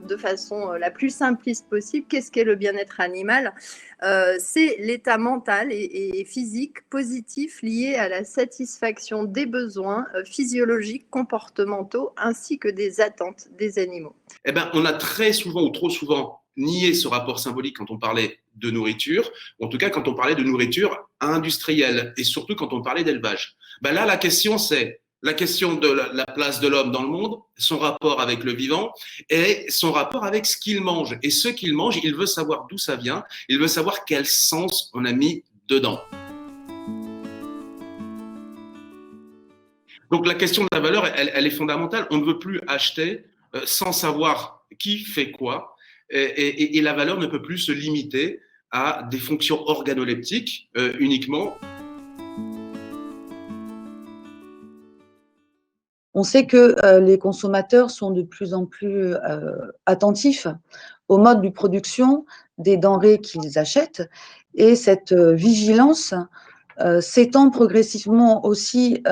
de façon la plus simpliste possible, qu'est-ce qu'est le bien-être animal? C'est l'état mental et physique positif lié à la satisfaction des besoins physiologiques, comportementaux, ainsi que des attentes des animaux. Eh ben, on a très souvent ou trop souvent nié ce rapport symbolique quand on parlait de nourriture, ou en tout cas quand on parlait de nourriture industrielle, et surtout quand on parlait d'élevage. Ben là, la question, c'est la question de la place de l'homme dans le monde, son rapport avec le vivant et son rapport avec ce qu'il mange. Et ce qu'il mange, il veut savoir d'où ça vient, il veut savoir quel sens on a mis dedans. Donc la question de la valeur, elle est fondamentale. On ne veut plus acheter sans savoir qui fait quoi, et la valeur ne peut plus se limiter à des fonctions organoleptiques uniquement. On sait que les consommateurs sont de plus en plus attentifs au mode de production des denrées qu'ils achètent, et cette vigilance s'étend progressivement aussi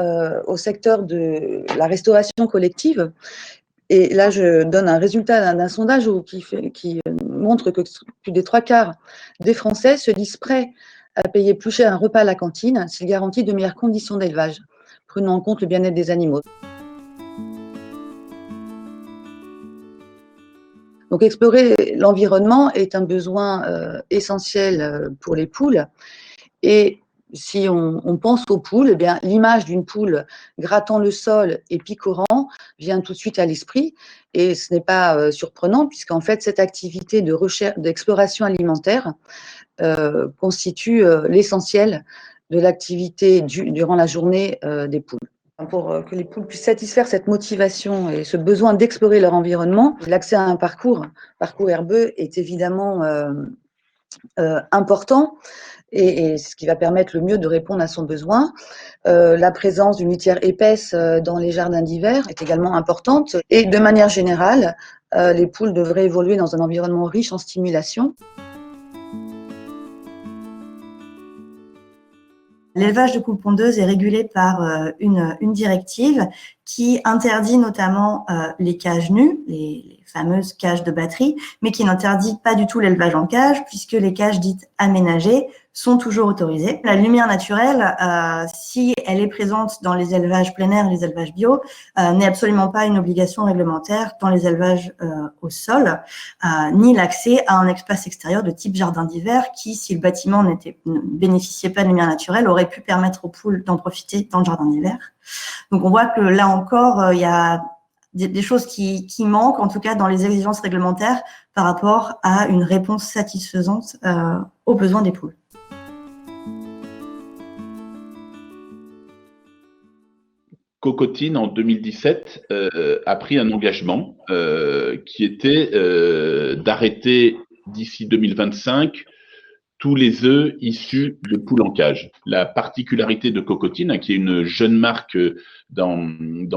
au secteur de la restauration collective. Et là, je donne un résultat d'un sondage qui montre que plus des 3/4 des Français se disent prêts à payer plus cher un repas à la cantine s'il garantit de meilleures conditions d'élevage, prenant en compte le bien-être des animaux. Donc, explorer l'environnement est un besoin essentiel pour les poules. Et si on pense aux poules, eh bien, l'image d'une poule grattant le sol et picorant vient tout de suite à l'esprit. Et ce n'est pas surprenant, puisqu'en fait, cette activité de recherche, d'exploration alimentaire constitue l'essentiel de l'activité durant la journée des poules. Pour que les poules puissent satisfaire cette motivation et ce besoin d'explorer leur environnement, l'accès à un parcours herbeux est évidemment important, et ce qui va permettre le mieux de répondre à son besoin. La présence d'une litière épaisse dans les jardins d'hiver est également importante, et de manière générale, les poules devraient évoluer dans un environnement riche en stimulation. L'élevage de poules pondeuses est régulé par une directive qui interdit notamment les cages nues, les fameuses cages de batterie, mais qui n'interdit pas du tout l'élevage en cage, puisque les cages dites aménagées sont toujours autorisées. La lumière naturelle, si elle est présente dans les élevages plein air et les élevages bio, n'est absolument pas une obligation réglementaire dans les élevages au sol, ni l'accès à un espace extérieur de type jardin d'hiver qui, si le bâtiment ne bénéficiait pas de lumière naturelle, aurait pu permettre aux poules d'en profiter dans le jardin d'hiver. Donc on voit que là encore, il y a des choses qui manquent, en tout cas dans les exigences réglementaires, par rapport à une réponse satisfaisante aux besoins des poules. Cocotine, en 2017, a pris un engagement qui était d'arrêter d'ici 2025 tous les œufs issus de poules en cage. La particularité de Cocotine, qui est une jeune marque dans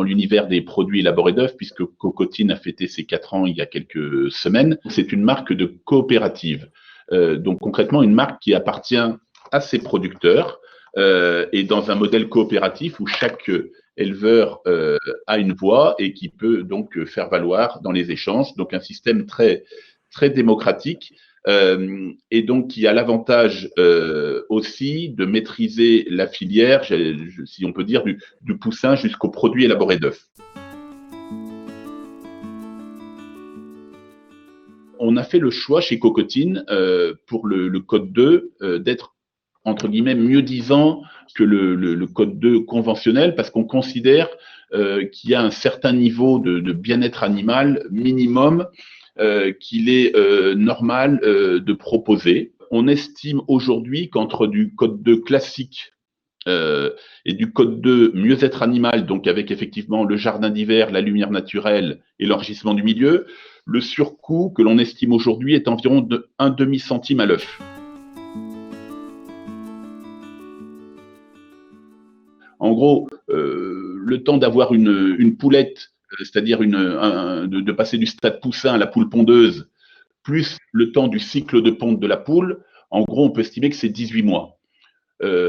l'univers des produits élaborés d'œufs, puisque Cocotine a fêté ses 4 ans il y a quelques semaines, c'est une marque de coopérative. Donc concrètement, une marque qui appartient à ses producteurs et dans un modèle coopératif où chaque éleveur a une voix et qui peut donc faire valoir dans les échanges. Donc un système très, très démocratique. Et donc qui a l'avantage aussi de maîtriser la filière, si on peut dire, du poussin jusqu'au produit élaboré d'œufs. On a fait le choix chez Cocotine pour le code 2 d'être entre guillemets mieux disant que le code 2 conventionnel, parce qu'on considère qu'il y a un certain niveau de bien-être animal minimum qu'il est normal de proposer. On estime aujourd'hui qu'entre du code 2 classique et du code 2 mieux-être animal, donc avec effectivement le jardin d'hiver, la lumière naturelle et l'enrichissement du milieu, le surcoût que l'on estime aujourd'hui est environ de 1,5 centime à l'œuf. En gros, le temps d'avoir une poulette, c'est-à-dire de passer du stade poussin à la poule pondeuse, plus le temps du cycle de ponte de la poule, en gros, on peut estimer que c'est 18 mois.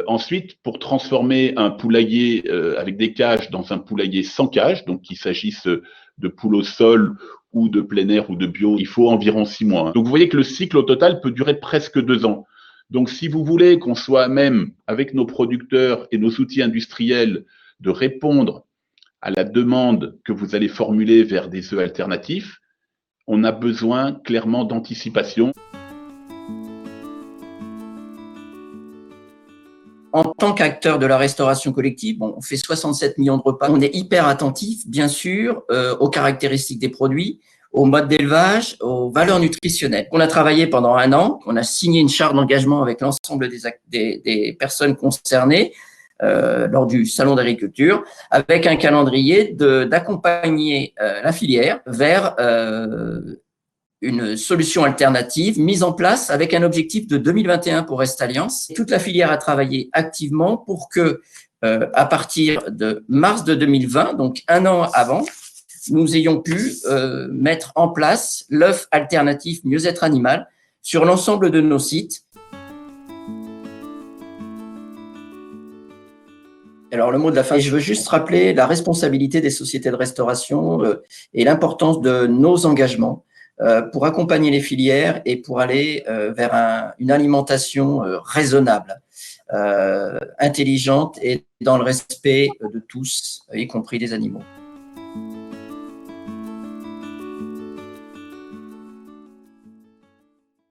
Ensuite, pour transformer un poulailler avec des cages dans un poulailler sans cage, donc qu'il s'agisse de poules au sol ou de plein air ou de bio, il faut environ 6 mois. Donc vous voyez que le cycle au total peut durer presque 2 ans. Donc si vous voulez qu'on soit à même, avec nos producteurs et nos outils industriels, de répondre à la demande que vous allez formuler vers des œufs alternatifs, on a besoin clairement d'anticipation. En tant qu'acteur de la restauration collective, on fait 67 millions de repas. On est hyper attentif, bien sûr, aux caractéristiques des produits, au mode d'élevage, aux valeurs nutritionnelles. On a travaillé pendant 1 an, on a signé une charte d'engagement avec l'ensemble des personnes concernées lors du salon d'agriculture, avec un calendrier d'accompagner la filière vers une solution alternative mise en place avec un objectif de 2021 pour Restalliance. Toute la filière a travaillé activement pour que, à partir de mars de 2020, donc 1 an avant, nous ayons pu mettre en place l'œuf alternatif mieux-être animal sur l'ensemble de nos sites. Alors, le mot de la fin, je veux juste rappeler la responsabilité des sociétés de restauration et l'importance de nos engagements pour accompagner les filières et pour aller vers une alimentation raisonnable, intelligente et dans le respect de tous, y compris des animaux.